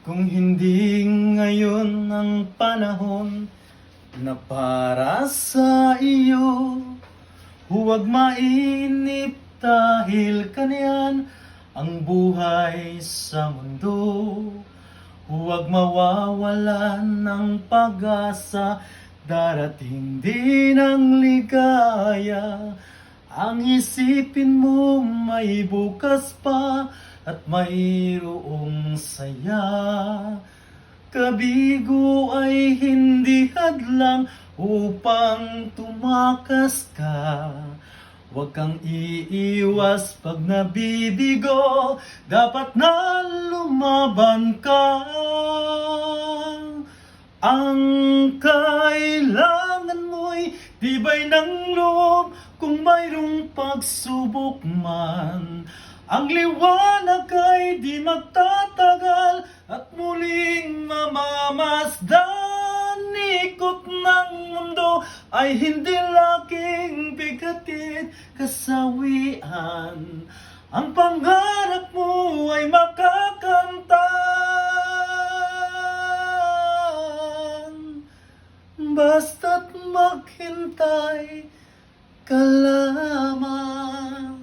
Kung hindi ngayon ang panahon na para sa iyo, huwag mainip dahil kanyan ang buhay sa mundo. Huwag mawawalan ng pag-asa, darating din ang ligaya. Ang isipin mo may bukas pa at mayroong saya. Kabigo ay hindi hadlang upang tumakas ka. Huwag kang iiwas pag nabibigo, dapat na lumaban ka. Ang kailangan mo'y tibay ng loob kung mayroong pagsubok man. Ang liwanag ay di magtatagal at muling mamamasdan. Ikot ng mundo ay hindi laging bigatid kasawian. Ang pangarap mo ay makakamtan, basta't maghintay ka lamang.